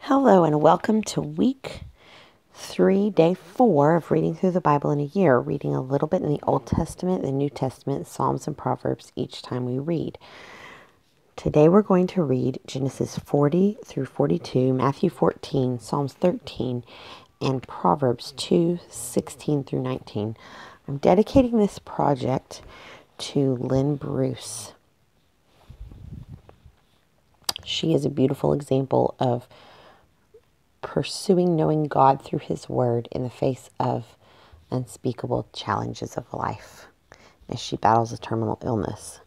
Hello and welcome to week 3, day 4 of reading through the Bible in a year, reading a little bit in the Old Testament, the New Testament, Psalms, and Proverbs each time we read. Today we're going to read Genesis 40 through 42, Matthew 14, Psalms 13, and Proverbs 2, 16 through 19. I'm dedicating this project to Lynn Bruce. She is a beautiful example of pursuing knowing God through His Word in the face of unspeakable challenges of life as she battles a terminal illness.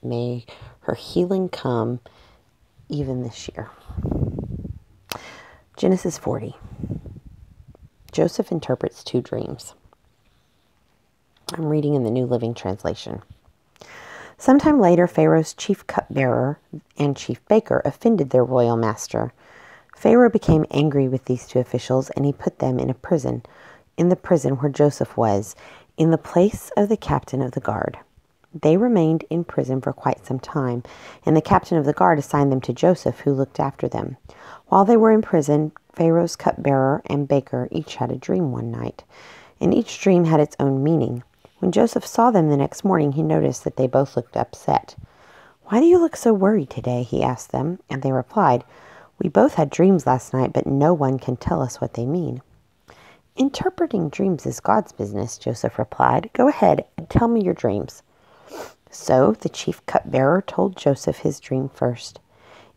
May her healing come even this year. Genesis 40. Joseph interprets 2 dreams. I'm reading in the New Living Translation. Sometime later, Pharaoh's chief cupbearer and chief baker offended their royal master. Pharaoh became angry with these 2 officials, and he put them in the prison where Joseph was, in the place of the captain of the guard. They remained in prison for quite some time, and the captain of the guard assigned them to Joseph, who looked after them. While they were in prison, Pharaoh's cupbearer and baker each had a dream one night, and each dream had its own meaning. When Joseph saw them the next morning, he noticed that they both looked upset. "Why do you look so worried today?" he asked them, and they replied, "We both had dreams last night, but no one can tell us what they mean." "Interpreting dreams is God's business," Joseph replied. "Go ahead and tell me your dreams." So the chief cupbearer told Joseph his dream first.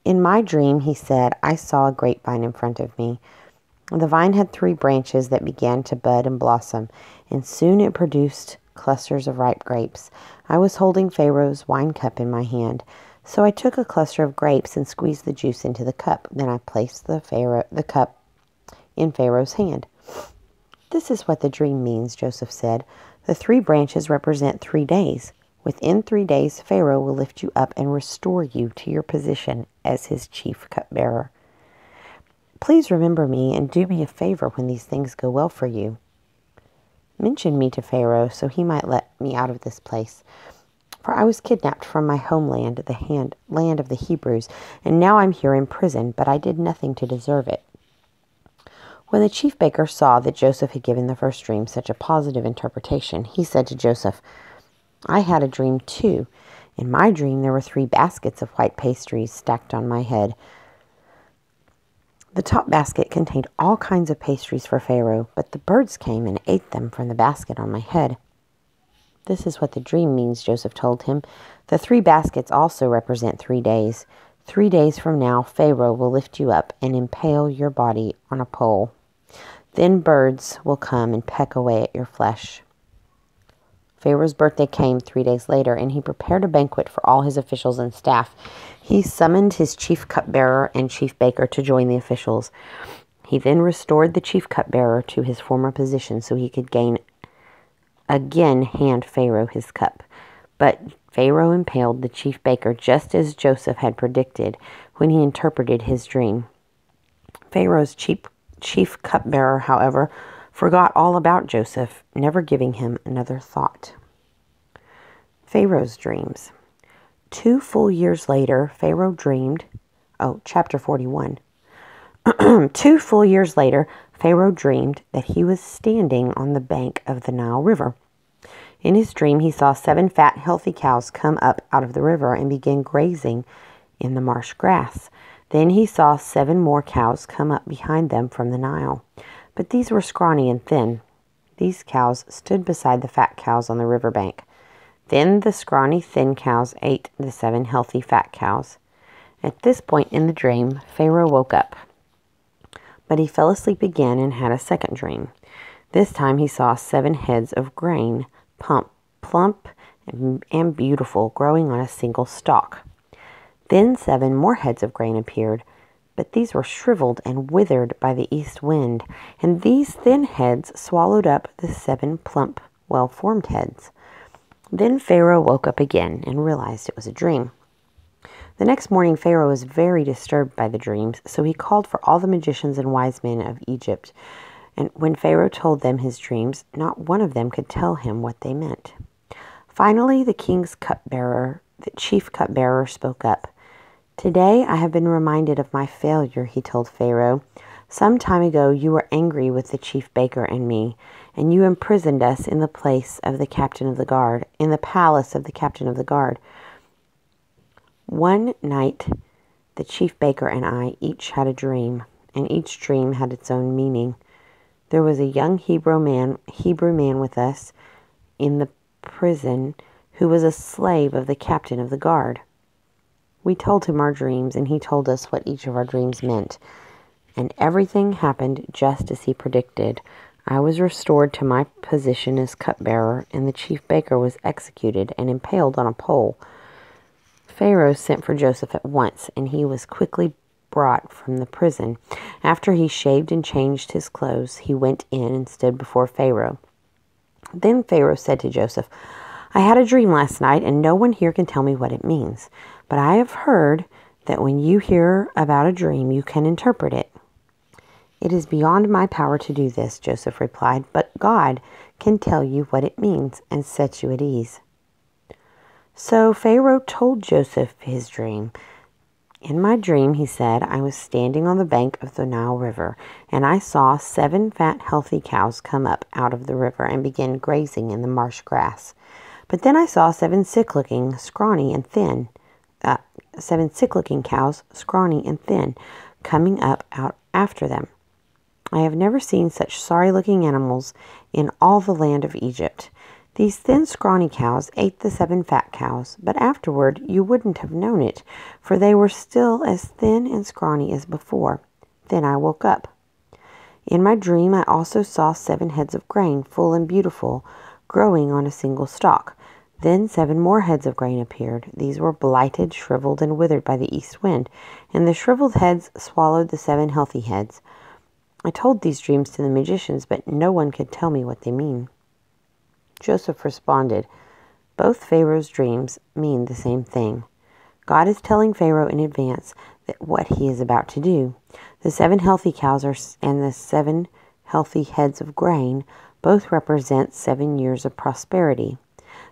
"In my dream," he said, "I saw a grapevine in front of me. The vine had 3 branches that began to bud and blossom, and soon it produced clusters of ripe grapes. I was holding Pharaoh's wine cup in my hand. So I took a cluster of grapes and squeezed the juice into the cup. Then I placed the cup in Pharaoh's hand." "This is what the dream means," Joseph said. "The 3 branches represent 3 days. Within 3 days, Pharaoh will lift you up and restore you to your position as his chief cupbearer. Please remember me and do me a favor when these things go well for you. Mention me to Pharaoh so he might let me out of this place. For I was kidnapped from my homeland, the land of the Hebrews, and now I'm here in prison, but I did nothing to deserve it." When the chief baker saw that Joseph had given the first dream such a positive interpretation, he said to Joseph, "I had a dream too. In my dream there were 3 baskets of white pastries stacked on my head. The top basket contained all kinds of pastries for Pharaoh, but the birds came and ate them from the basket on my head." "This is what the dream means," Joseph told him. "The 3 baskets also represent 3 days. 3 days from now, Pharaoh will lift you up and impale your body on a pole. Then birds will come and peck away at your flesh." Pharaoh's birthday came 3 days later, and he prepared a banquet for all his officials and staff. He summoned his chief cupbearer and chief baker to join the officials. He then restored the chief cupbearer to his former position so he could again hand Pharaoh his cup. But Pharaoh impaled the chief baker just as Joseph had predicted when he interpreted his dream. Pharaoh's chief cupbearer, however, forgot all about Joseph, never giving him another thought. Pharaoh's dreams. 2 full years later, Pharaoh dreamed. Chapter 41. 2 full years later, Pharaoh dreamed that he was standing on the bank of the Nile River. In his dream, he saw 7 fat, healthy cows come up out of the river and begin grazing in the marsh grass. Then he saw 7 more cows come up behind them from the Nile. But these were scrawny and thin. These cows stood beside the fat cows on the riverbank. Then the scrawny, thin cows ate the 7 healthy, fat cows. At this point in the dream, Pharaoh woke up. But he fell asleep again and had a second dream. This time he saw 7 heads of grain, plump and beautiful, growing on a single stalk. Then 7 more heads of grain appeared, but these were shriveled and withered by the east wind, and these thin heads swallowed up the 7 plump, well-formed heads. Then Pharaoh woke up again and realized it was a dream. The next morning, Pharaoh was very disturbed by the dreams, so he called for all the magicians and wise men of Egypt. And when Pharaoh told them his dreams, not one of them could tell him what they meant. Finally, the chief cupbearer, spoke up. Today I have been reminded of my failure, he told Pharaoh. Some time ago you were angry with the chief baker and me, and you imprisoned us in the place of the captain of the guard, in the palace of the captain of the guard. One night the chief baker and I each had a dream, and each dream had its own meaning. There was a young Hebrew man with us in the prison who was a slave of the captain of the guard. We told him our dreams, and he told us what each of our dreams meant. And everything happened just as he predicted. I was restored to my position as cupbearer, and the chief baker was executed and impaled on a pole. Pharaoh sent for Joseph at once, and he was quickly brought from the prison. After he shaved and changed his clothes, he went in and stood before Pharaoh. Then Pharaoh said to Joseph, I had a dream last night, and no one here can tell me what it means. But I have heard that when you hear about a dream, you can interpret it. It is beyond my power to do this, Joseph replied, but God can tell you what it means and set you at ease. So Pharaoh told Joseph his dream. In my dream, he said, I was standing on the bank of the Nile River, and I saw 7 fat, healthy cows come up out of the river and begin grazing in the marsh grass. But then I saw 7 sick-looking, scrawny and thin, 7 sick-looking cows, scrawny and thin, coming up out after them. I have never seen such sorry-looking animals in all the land of Egypt. These thin, scrawny cows ate the 7 fat cows, but afterward you wouldn't have known it, for they were still as thin and scrawny as before. Then I woke up. In my dream I also saw 7 heads of grain, full and beautiful, growing on a single stalk. Then 7 more heads of grain appeared. These were blighted, shriveled, and withered by the east wind, and the shriveled heads swallowed the 7 healthy heads. I told these dreams to the magicians, but no one could tell me what they mean. Joseph responded, both Pharaoh's dreams mean the same thing. God is telling Pharaoh in advance that what he is about to do. The 7 healthy cows and the 7 healthy heads of grain both represent 7 years of prosperity.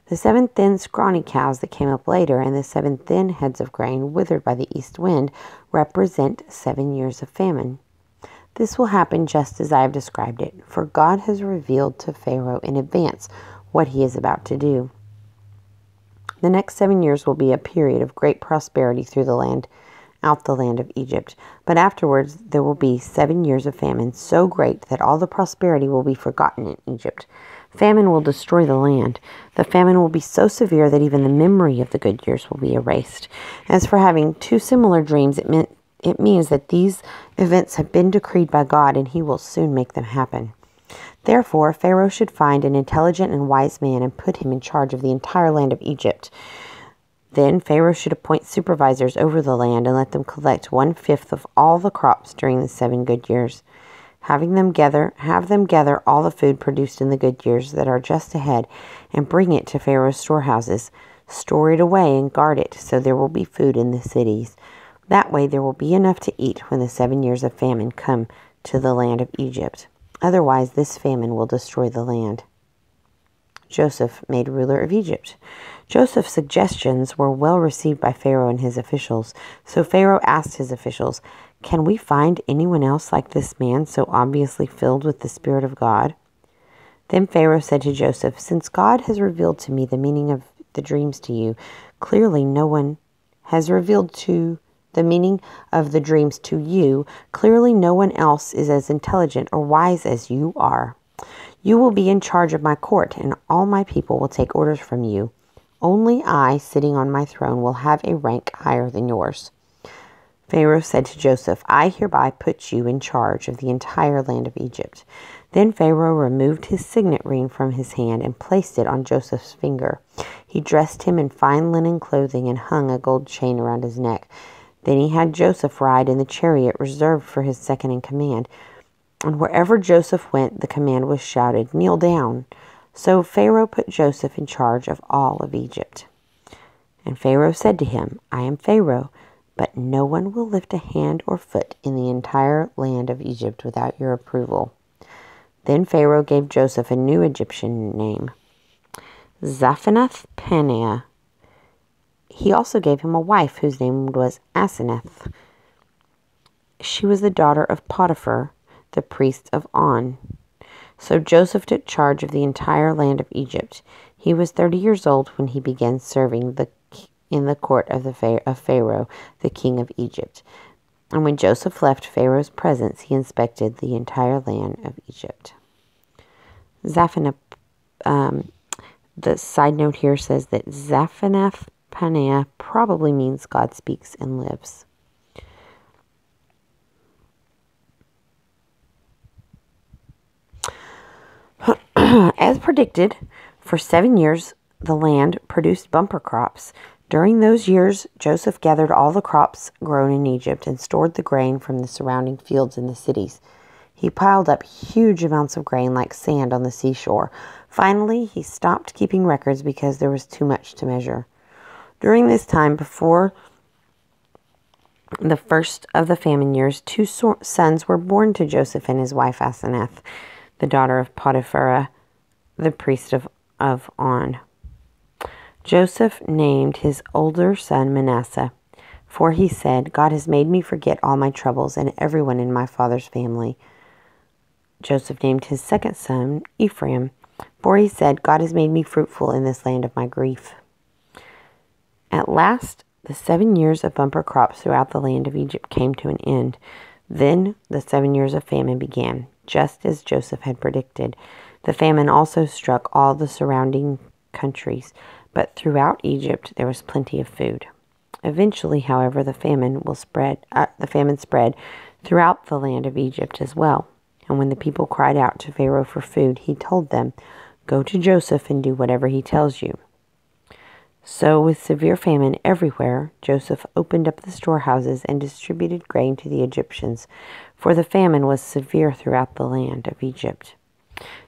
The 7 thin, scrawny cows that came up later and the 7 thin heads of grain withered by the east wind represent 7 years of famine. This will happen just as I have described it, for God has revealed to Pharaoh in advance what he is about to do. The next 7 years will be a period of great prosperity through the land of Egypt. But afterwards there will be 7 years of famine, so great that all the prosperity will be forgotten in Egypt. Famine will destroy the land. The famine will be so severe that even the memory of the good years will be erased. As for having 2 similar dreams, it means that these events have been decreed by God, and he will soon make them happen. Therefore, Pharaoh should find an intelligent and wise man and put him in charge of the entire land of Egypt. Then Pharaoh should appoint supervisors over the land and let them collect 1/5 of all the crops during the 7 good years. Have them gather all the food produced in the good years that are just ahead and bring it to Pharaoh's storehouses. Store it away and guard it so there will be food in the cities. That way there will be enough to eat when the 7 years of famine come to the land of Egypt. Otherwise, this famine will destroy the land. Joseph made ruler of Egypt. Joseph's suggestions were well received by Pharaoh and his officials. So Pharaoh asked his officials, "Can we find anyone else like this man, so obviously filled with the Spirit of God?" Then Pharaoh said to Joseph, "Since God has revealed to me the meaning of the dreams to you, clearly no one has revealed to the meaning of the dreams to you. Clearly no one else is as intelligent or wise as you are. You will be in charge of my court, and all my people will take orders from you. Only I, sitting on my throne, will have a rank higher than yours." Pharaoh said to Joseph, "I hereby put you in charge of the entire land of Egypt." Then Pharaoh removed his signet ring from his hand and placed it on Joseph's finger. He dressed him in fine linen clothing and hung a gold chain around his neck. Then he had Joseph ride in the chariot reserved for his second in command. And wherever Joseph went, the command was shouted, "Kneel down." So Pharaoh put Joseph in charge of all of Egypt. And Pharaoh said to him, "I am Pharaoh, but no one will lift a hand or foot in the entire land of Egypt without your approval." Then Pharaoh gave Joseph a new Egyptian name, Zaphanath-Paneah. He also gave him a wife whose name was Asenath. She was the daughter of Potiphar, the priest of On. So Joseph took charge of the entire land of Egypt. He was 30 years old when he began serving in the court of Pharaoh, the king of Egypt. And when Joseph left Pharaoh's presence, he inspected the entire land of Egypt. The side note here says that Zaphanath Paneah probably means God speaks and lives. As predicted, for 7 years, the land produced bumper crops. During those years, Joseph gathered all the crops grown in Egypt and stored the grain from the surrounding fields in the cities. He piled up huge amounts of grain like sand on the seashore. Finally, he stopped keeping records because there was too much to measure. During this time, before the first of the famine years, 2 sons were born to Joseph and his wife Asenath, the daughter of Potiphar, the priest of On. Joseph named his older son Manasseh, for he said, God has made me forget all my troubles and everyone in my father's family. Joseph named his second son Ephraim, for he said, God has made me fruitful in this land of my grief. At last, the 7 years of bumper crops throughout the land of Egypt came to an end. Then the 7 years of famine began, just as Joseph had predicted. The famine also struck all the surrounding countries, but throughout Egypt there was plenty of food. Eventually, however, the famine spread throughout the land of Egypt as well. And when the people cried out to Pharaoh for food, he told them, Go to Joseph and do whatever he tells you. So, with severe famine everywhere, Joseph opened up the storehouses and distributed grain to the Egyptians, for the famine was severe throughout the land of Egypt.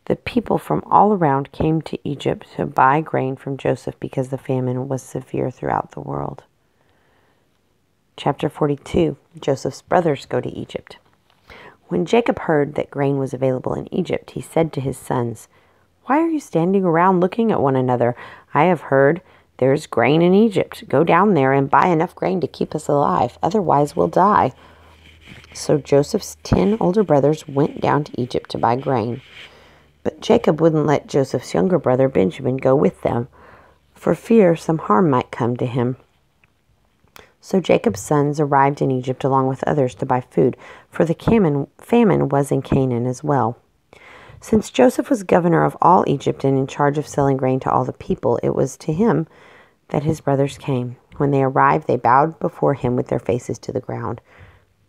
The people from all around came to Egypt to buy grain from Joseph because the famine was severe throughout the world. Chapter 42. Joseph's brothers go to Egypt. When Jacob heard that grain was available in Egypt, he said to his sons, Why are you standing around looking at one another? I have heard there's grain in Egypt. Go down there and buy enough grain to keep us alive. Otherwise, we'll die. So Joseph's 10 older brothers went down to Egypt to buy grain. But Jacob wouldn't let Joseph's younger brother Benjamin go with them, for fear some harm might come to him. So Jacob's sons arrived in Egypt along with others to buy food, for the famine was in Canaan as well. Since Joseph was governor of all Egypt and in charge of selling grain to all the people, it was to him that his brothers came. When they arrived, they bowed before him with their faces to the ground.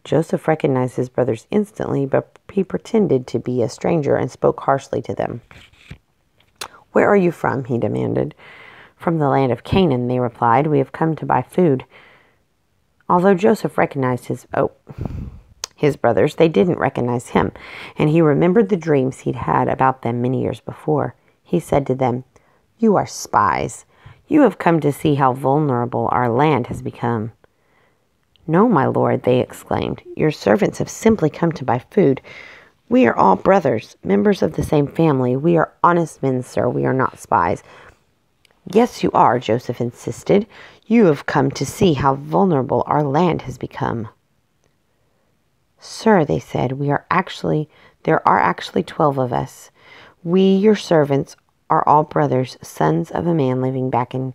Joseph recognized his brothers instantly, but he pretended to be a stranger and spoke harshly to them. Where are you from? He demanded. From the land of Canaan, they replied. We have come to buy food. Although Joseph recognized his brothers, they didn't recognize him, and he remembered the dreams he'd had about them many years before. He said to them, You are spies. You have come to see how vulnerable our land has become. No, my lord, they exclaimed. Your servants have simply come to buy food. We are all brothers, members of the same family. We are honest men, sir. We are not spies. Yes, you are, Joseph insisted. You have come to see how vulnerable our land has become. Sir, they said, there are actually 12 of us. We, your servants, are all brothers, sons of a man living back in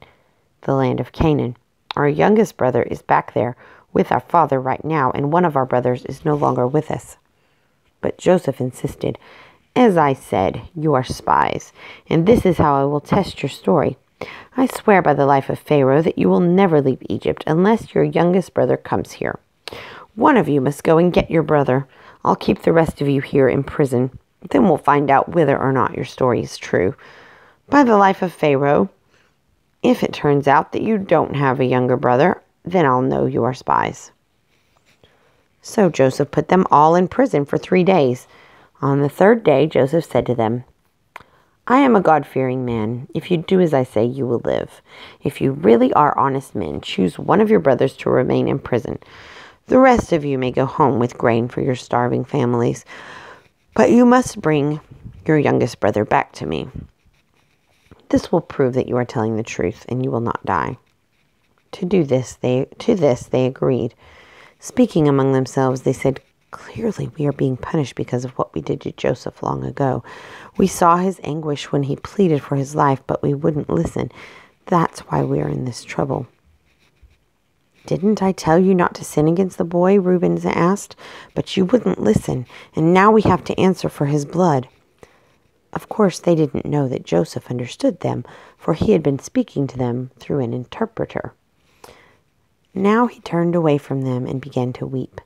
the land of Canaan. Our youngest brother is back there with our father right now, and one of our brothers is no longer with us. But Joseph insisted, As I said, you are spies, and this is how I will test your story. I swear by the life of Pharaoh that you will never leave Egypt unless your youngest brother comes here. One of you must go and get your brother. I'll keep the rest of you here in prison. Then we'll find out whether or not your story is true. By the life of Pharaoh, if it turns out that you don't have a younger brother, then I'll know you are spies. So Joseph put them all in prison for 3 days. On the 3rd day, Joseph said to them, I am a God-fearing man. If you do as I say, you will live. If you really are honest men, choose one of your brothers to remain in prison. The rest of you may go home with grain for your starving families, but you must bring your youngest brother back to me. This will prove that you are telling the truth, and you will not die. To this they agreed. Speaking among themselves, they said, "Clearly we are being punished because of what we did to Joseph long ago. We saw his anguish when he pleaded for his life, but we wouldn't listen. That's why we are in this trouble." "Didn't I tell you not to sin against the boy?" Reuben asked. "But you wouldn't listen, and now we have to answer for his blood." Of course, they didn't know that Joseph understood them, for he had been speaking to them through an interpreter. Now he turned away from them and began to weep.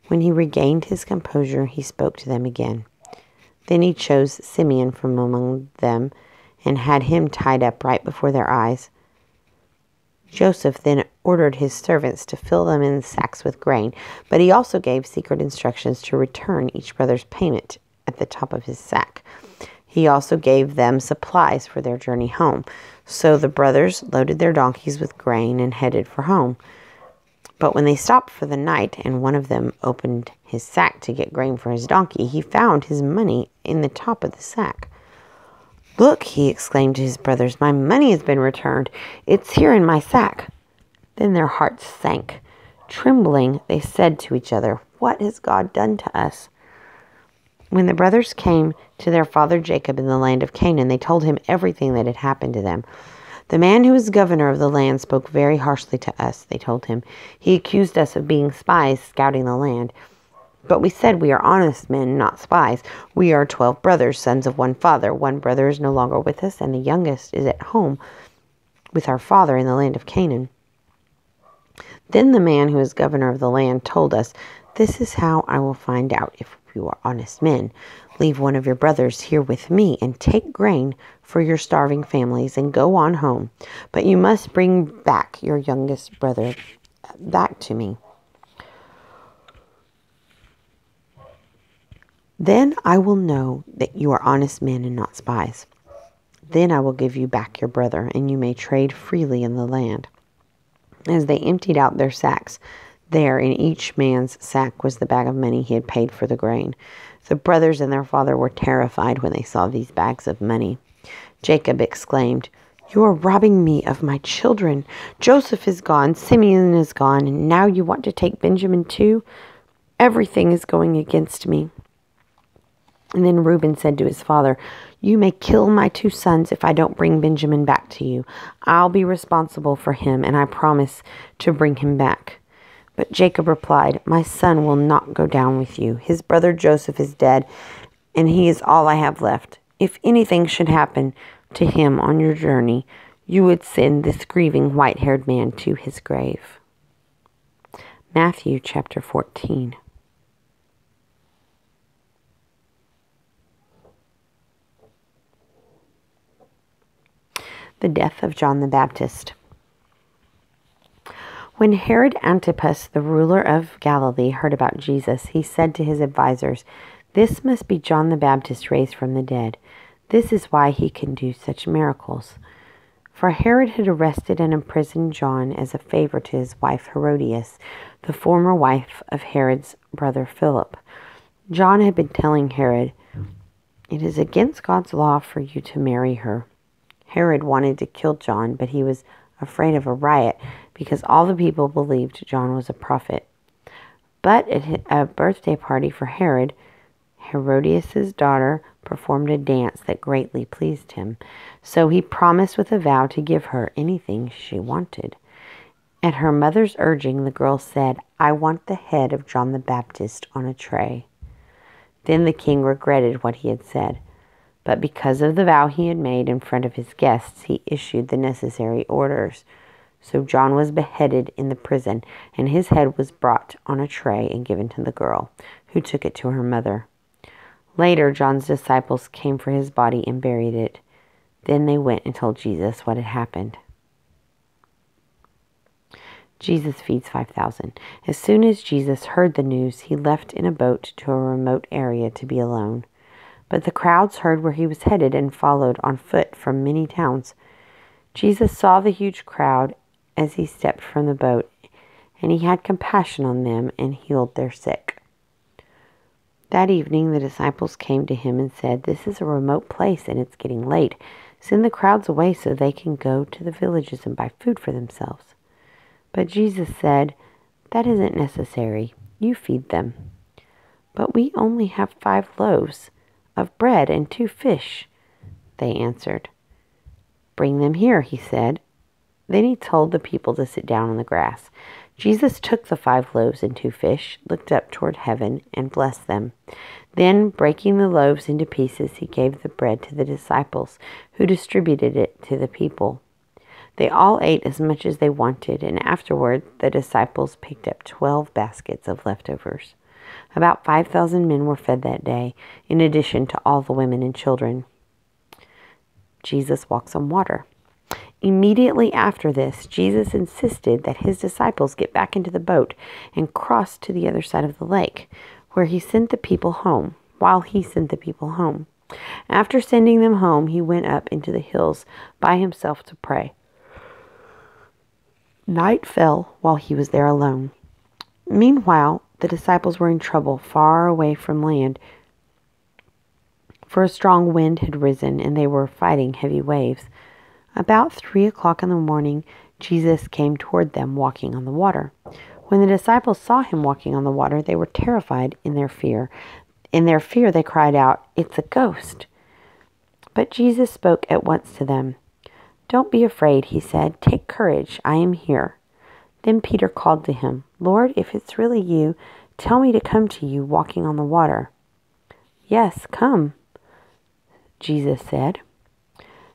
When he regained his composure, he spoke to them again. Then he chose Simeon from among them and had him tied up right before their eyes. Joseph then ordered his servants to fill them in sacks with grain, but he also gave secret instructions to return each brother's payment at the top of his sack. He also gave them supplies for their journey home. So the brothers loaded their donkeys with grain and headed for home. But when they stopped for the night and one of them opened his sack to get grain for his donkey, he found his money in the top of the sack. "Look," he exclaimed to his brothers, "my money has been returned. It's here in my sack." Then their hearts sank. Trembling, they said to each other, "What has God done to us?" When the brothers came to their father Jacob in the land of Canaan, they told him everything that had happened to them. "The man who is governor of the land spoke very harshly to us," they told him. "He accused us of being spies scouting the land. But we said we are honest men, not spies. We are 12 brothers, sons of one father. One brother is no longer with us, and the youngest is at home with our father in the land of Canaan." Then the man who is governor of the land told us, "This is how I will find out if you are honest men. Leave one of your brothers here with me and take grain for your starving families and go on home. But you must bring back your youngest brother back to me. Then I will know that you are honest men and not spies. Then I will give you back your brother, and you may trade freely in the land." As they emptied out their sacks, there in each man's sack was the bag of money he had paid for the grain. The brothers and their father were terrified when they saw these bags of money. Jacob exclaimed, "You are robbing me of my children. Joseph is gone, Simeon is gone, and now you want to take Benjamin too? Everything is going against me." And then Reuben said to his father, "You may kill my 2 sons if I don't bring Benjamin back to you. I'll be responsible for him, and I promise to bring him back." But Jacob replied, "My son will not go down with you. His brother Joseph is dead, and he is all I have left. If anything should happen to him on your journey, you would send this grieving white-haired man to his grave." Matthew chapter 14. The death of John the Baptist. When Herod Antipas, the ruler of Galilee, heard about Jesus, he said to his advisers, "This must be John the Baptist raised from the dead. This is why he can do such miracles." For Herod had arrested and imprisoned John as a favor to his wife Herodias, the former wife of Herod's brother Philip. John had been telling Herod, "It is against God's law for you to marry her." Herod wanted to kill John, but he was afraid of a riot because all the people believed John was a prophet. But at a birthday party for Herod, Herodias' daughter performed a dance that greatly pleased him. So he promised with a vow to give her anything she wanted. At her mother's urging, the girl said, "I want the head of John the Baptist on a tray." Then the king regretted what he had said. But because of the vow he had made in front of his guests, he issued the necessary orders. So John was beheaded in the prison, and his head was brought on a tray and given to the girl, who took it to her mother. Later, John's disciples came for his body and buried it. Then they went and told Jesus what had happened. Jesus feeds 5,000. As soon as Jesus heard the news, he left in a boat to a remote area to be alone. But the crowds heard where he was headed and followed on foot from many towns. Jesus saw the huge crowd as he stepped from the boat, and he had compassion on them and healed their sick. That evening the disciples came to him and said, "This is a remote place and it's getting late. Send the crowds away so they can go to the villages and buy food for themselves." But Jesus said, "That isn't necessary. You feed them." "But we only have 5 loaves of bread and 2 fish," they answered. "Bring them here," he said. Then he told the people to sit down on the grass. Jesus took the 5 loaves and 2 fish, looked up toward heaven, and blessed them. Then, breaking the loaves into pieces, he gave the bread to the disciples, who distributed it to the people. They all ate as much as they wanted, and afterward the disciples picked up 12 baskets of leftovers. About 5,000 men were fed that day, in addition to all the women and children. Jesus walks on water. Immediately after this, Jesus insisted that his disciples get back into the boat and cross to the other side of the lake, while he sent the people home. After sending them home, he went up into the hills by himself to pray. Night fell while he was there alone. Meanwhile, the disciples were in trouble far away from land, for a strong wind had risen and they were fighting heavy waves. About 3 o'clock in the morning, Jesus came toward them walking on the water. When the disciples saw him walking on the water, they were terrified in their fear. In their fear, they cried out, "It's a ghost!" But Jesus spoke at once to them. "Don't be afraid," he said. "Take courage, I am here." Then Peter called to him, "Lord, if it's really you, tell me to come to you walking on the water." "Yes, come," Jesus said.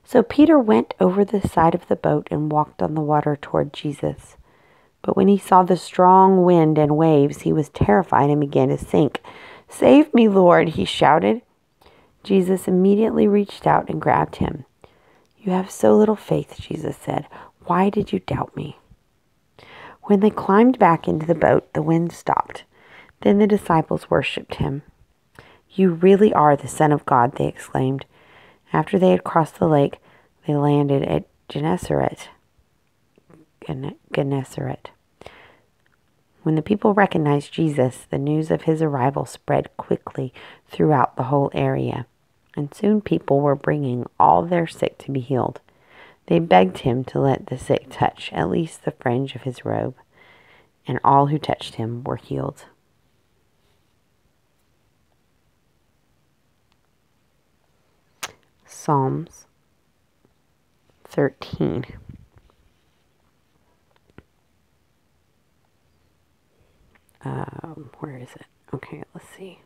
So Peter went over the side of the boat and walked on the water toward Jesus. But when he saw the strong wind and waves, he was terrified and began to sink. "Save me, Lord," he shouted. Jesus immediately reached out and grabbed him. "You have so little faith," Jesus said. "Why did you doubt me?" When they climbed back into the boat, the wind stopped. Then the disciples worshipped him. "You really are the Son of God," they exclaimed. After they had crossed the lake, they landed at Gennesaret. When the people recognized Jesus, the news of his arrival spread quickly throughout the whole area, and soon people were bringing all their sick to be healed. They begged him to let the sick touch at least the fringe of his robe, and all who touched him were healed. Psalms 13. Where is it? Okay, let's see.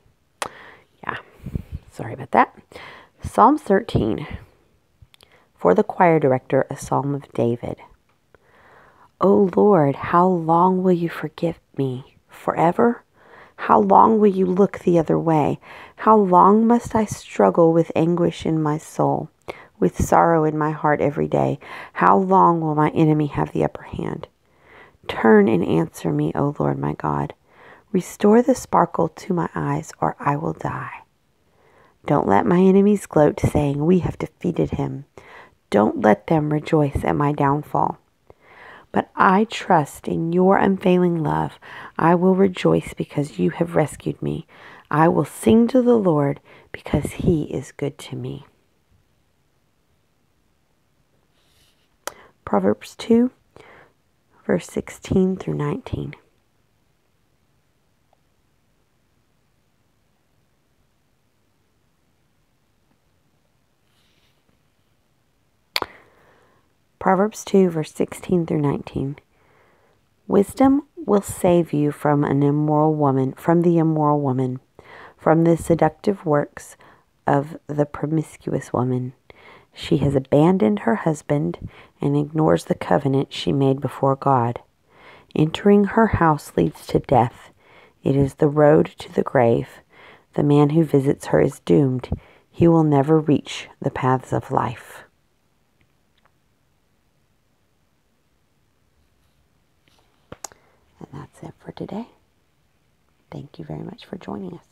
Yeah, sorry about that. Psalm 13. For the choir director, a psalm of David. O Lord, how long will you forgive me? Forever? How long will you look the other way? How long must I struggle with anguish in my soul, with sorrow in my heart every day? How long will my enemy have the upper hand? Turn and answer me, O Lord my God. Restore the sparkle to my eyes, or I will die. Don't let my enemies gloat, saying, "We have defeated him." Don't let them rejoice at my downfall. But I trust in your unfailing love. I will rejoice because you have rescued me. I will sing to the Lord because he is good to me. Proverbs 2, verse 16 through 19. Proverbs 2, verse 16 through 19. Wisdom will save you from the immoral woman, from the seductive works of the promiscuous woman. She has abandoned her husband and ignores the covenant she made before God. Entering her house leads to death. It is the road to the grave. The man who visits her is doomed. He will never reach the paths of life. And that's it for today. Thank you very much for joining us.